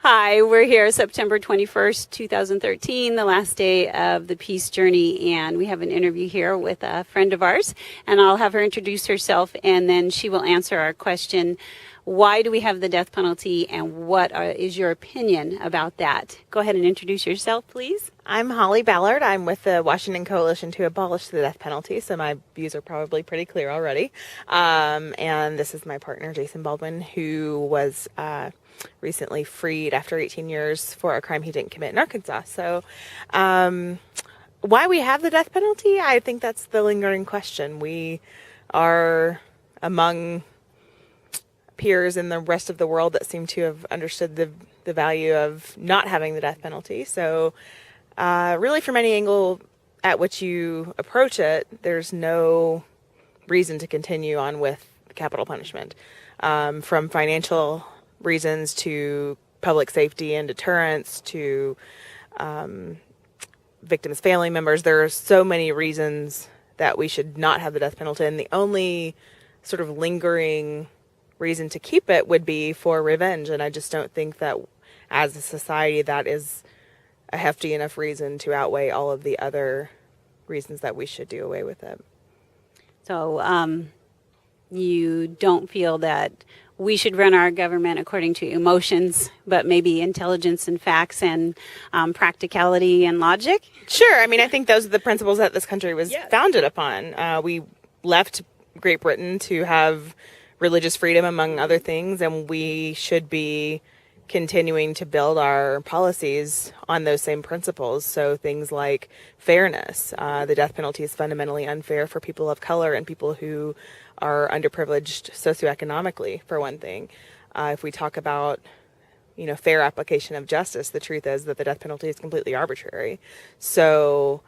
Hi, we're here September 21st, 2013, the last day of the peace journey, and we have an interview here with a friend of ours, and I'll have her introduce herself, and then she will answer our question, why do we have the death penalty, and what is your opinion about that? Go ahead and introduce yourself, please. I'm Holly Ballard. I'm with the Washington Coalition to Abolish the Death Penalty, so my views are probably pretty clear already. And this is my partner, Jason Baldwin, who was recently freed after 18 years for a crime he didn't commit in Arkansas. So why we have the death penalty, I think that's the lingering question. We are among peers in the rest of the world that seem to have understood the value of not having the death penalty. So really, from any angle at which you approach it, there's no reason to continue on with capital punishment. From financial reasons to public safety and deterrence to victims' family members, there are so many reasons that we should not have the death penalty. And the only sort of lingering reason to keep it would be for revenge. And I just don't think that as a society that is a hefty enough reason to outweigh all of the other reasons that we should do away with it. So you don't feel that we should run our government according to emotions, but maybe intelligence and facts and practicality and logic? Sure. I mean, I think those are the principles that this country was founded upon. We left Great Britain to have religious freedom, among other things, and we should be continuing to build our policies on those same principles. So things like fairness. The death penalty is fundamentally unfair for people of color and people who are underprivileged socioeconomically, for one thing. If we talk about, fair application of justice, the truth is that the death penalty is completely arbitrary. So,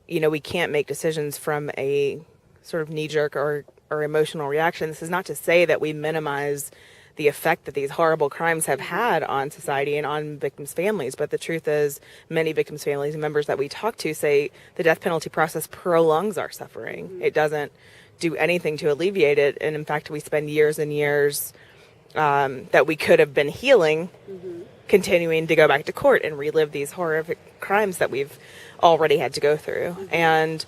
we can't make decisions from a sort of knee-jerk or emotional reaction. This is not to say that we minimize the effect that these horrible crimes have had on society and on victims' families. But the truth is, many victims' families and members that we talk to say the death penalty process prolongs our suffering. Mm-hmm. It doesn't do anything to alleviate it. And in fact, we spend years and years that we could have been healing, continuing to go back to court and relive these horrific crimes that we've already had to go through. And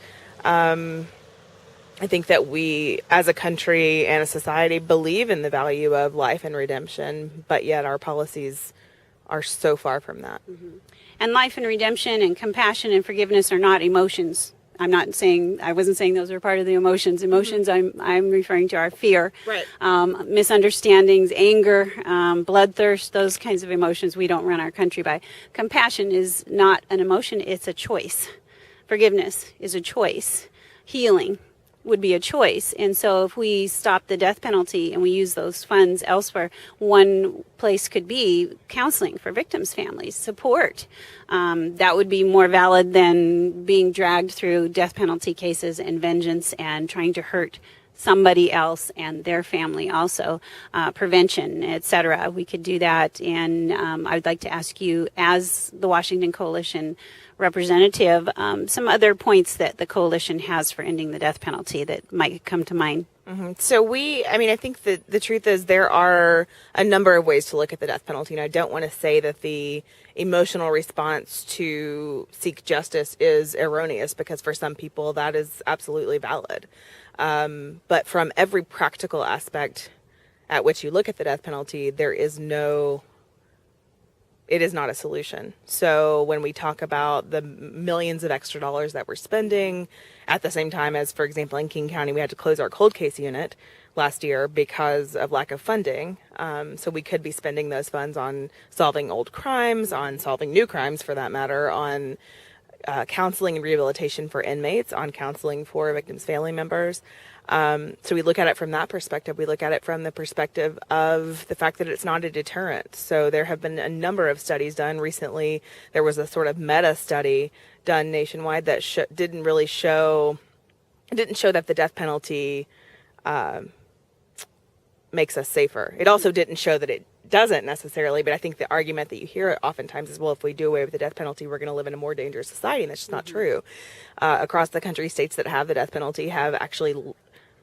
I think that we, as a country and a society, believe in the value of life and redemption, but yet our policies are so far from that. Mm-hmm. And life and redemption and compassion and forgiveness are not emotions. I wasn't saying those are part of the emotions. Emotions, I'm referring to our fear, right. Misunderstandings, anger, bloodthirst, those kinds of emotions we don't run our country by. Compassion is not an emotion, it's a choice. Forgiveness is a choice. Healing would be a choice. And so if we stop the death penalty and we use those funds elsewhere, one place could be counseling for victims' families, support. That would be more valid than being dragged through death penalty cases and vengeance and trying to hurt somebody else and their family also. Prevention, etc. We could do that. And I'd like to ask you, as the Washington Coalition representative, some other points that the coalition has for ending the death penalty that might come to mind. Mm-hmm. So I think that the truth is there are a number of ways to look at the death penalty. And I don't want to say that the emotional response to seek justice is erroneous, because for some people that is absolutely valid. But from every practical aspect at which you look at the death penalty, it is not a solution. So when we talk about the millions of extra dollars that we're spending, at the same time as, for example, in King County, we had to close our cold case unit last year because of lack of funding. So we could be spending those funds on solving old crimes, on solving new crimes for that matter, on counseling and rehabilitation for inmates, on counseling for victims' family members. So we look at it from that perspective. We look at it from the perspective of the fact that it's not a deterrent. So there have been a number of studies done recently. There was a sort of meta study done nationwide that didn't show that the death penalty makes us safer. It also didn't show that it doesn't necessarily, but I think the argument that you hear oftentimes is, well, if we do away with the death penalty, we're going to live in a more dangerous society, and that's just not true. Across the country, states that have the death penalty have actually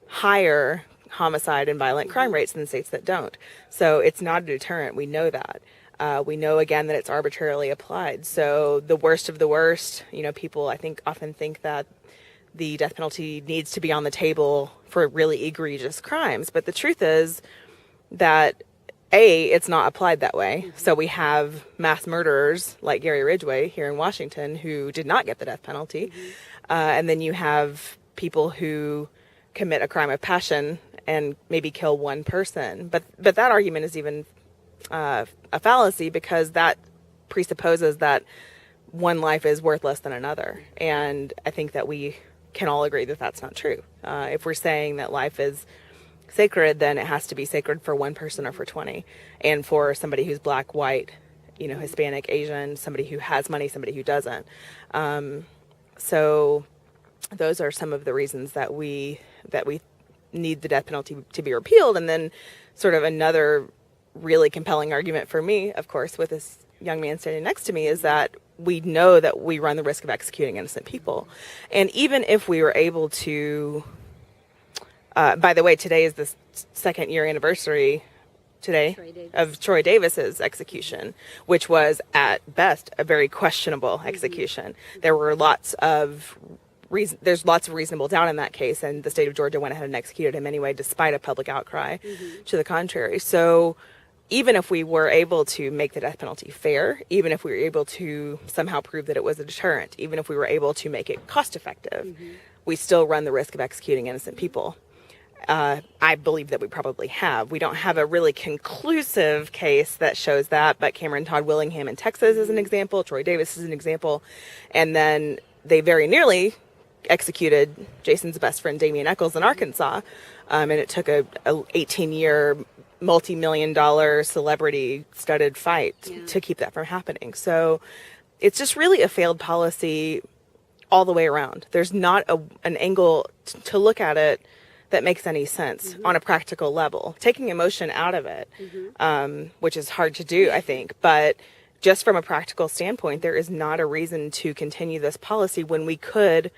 higher homicide and violent crime rates than states that don't. So it's not a deterrent. We know that. We know, again, that it's arbitrarily applied. So the worst of the worst, people, I think, often think that the death penalty needs to be on the table for really egregious crimes. But the truth is that, A, it's not applied that way. So we have mass murderers like Gary Ridgway here in Washington who did not get the death penalty. And then you have people who commit a crime of passion and maybe kill one person. But that argument is even a fallacy, because that presupposes that one life is worth less than another. And I think that we can all agree that that's not true. If we're saying that life is sacred, then it has to be sacred for one person or for 20. And for somebody who's black, white, Hispanic, Asian, somebody who has money, somebody who doesn't. So those are some of the reasons that we need the death penalty to be repealed. And then sort of another really compelling argument for me, of course, with this young man standing next to me, is that we know that we run the risk of executing innocent people. And even if we were able to, by the way, today is the second year anniversary of Troy Davis's execution, which was at best a very questionable execution. There were there's lots of reasonable doubt in that case, and the state of Georgia went ahead and executed him anyway, despite a public outcry to the contrary. So even if we were able to make the death penalty fair, even if we were able to somehow prove that it was a deterrent, even if we were able to make it cost effective, we still run the risk of executing innocent people. I believe that we probably have. We don't have a really conclusive case that shows that, but Cameron Todd Willingham in Texas is an example, Troy Davis is an example, and then they very nearly executed Jason's best friend Damian Eccles in Arkansas, and it took a 18-year multi-million-dollar celebrity-studded fight to keep that from happening. So it's just really a failed policy all the way around. There's not an angle to look at it that makes any sense on a practical level. Taking emotion out of it, which is hard to do, I think, but just from a practical standpoint, there is not a reason to continue this policy when we could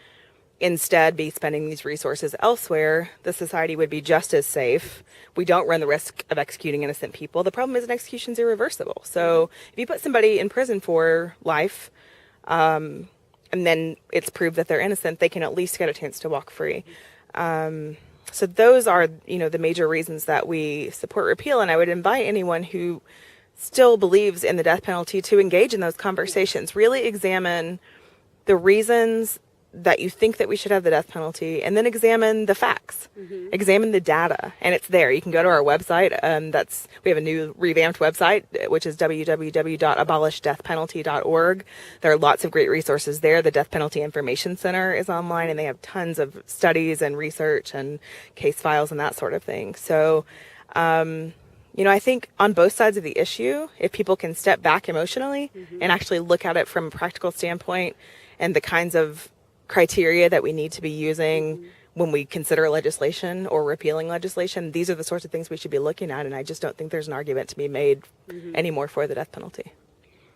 instead be spending these resources elsewhere. The society would be just as safe. We don't run the risk of executing innocent people. The problem is an execution is irreversible. So if you put somebody in prison for life, and then it's proved that they're innocent, they can at least get a chance to walk free. So those are, the major reasons that we support repeal. And I would invite anyone who still believes in the death penalty to engage in those conversations. Really examine the reasons that you think that we should have the death penalty, and then examine the facts, examine the data, and it's there. You can go to our website. We have a new revamped website, which is www.abolishdeathpenalty.org. There are lots of great resources there. The Death Penalty Information Center is online, and they have tons of studies and research and case files and that sort of thing. So, I think on both sides of the issue, if people can step back emotionally and actually look at it from a practical standpoint and the kinds of criteria that we need to be using when we consider legislation or repealing legislation, these are the sorts of things we should be looking at. And I just don't think there's an argument to be made anymore for the death penalty.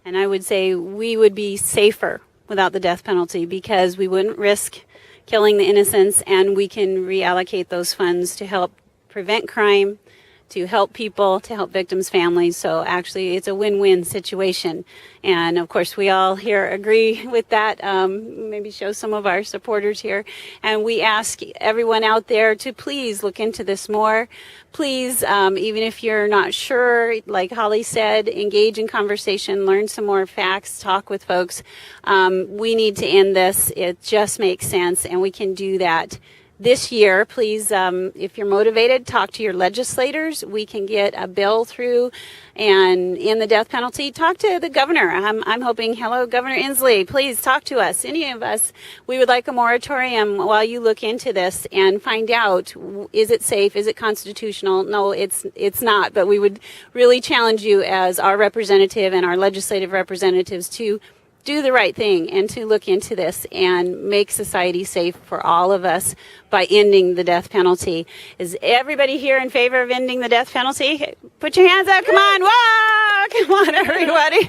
And I would say we would be safer without the death penalty, because we wouldn't risk killing the innocents, and we can reallocate those funds to help prevent crime, to help people, to help victims' families. So actually, it's a win-win situation. And of course, we all here agree with that. Maybe show some of our supporters here. And we ask everyone out there to please look into this more. Please, even if you're not sure, like Holly said, engage in conversation, learn some more facts, talk with folks. We need to end this. It just makes sense, and we can do that this year. Please, if you're motivated, talk to your legislators. We can get a bill through and in the death penalty. Talk to the governor. I'm hoping, hello, Governor Inslee, please talk to us. Any of us, we would like a moratorium while you look into this and find out, is it safe? Is it constitutional? No, it's not. But we would really challenge you as our representative and our legislative representatives to do the right thing and to look into this and make society safe for all of us by ending the death penalty. Is everybody here in favor of ending the death penalty? Put your hands up. Come on. Whoa! Come on, everybody.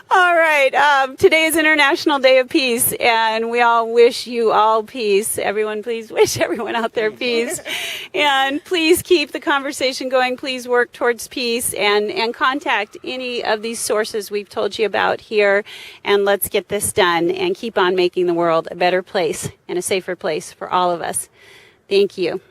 All right. Today is International Day of Peace, and we all wish you all peace. Everyone, please wish everyone out there peace. And please keep the conversation going. Please work towards peace and contact any of these sources we've told you about here. And let's get this done and keep on making the world a better place and a safer place for all of us. Thank you.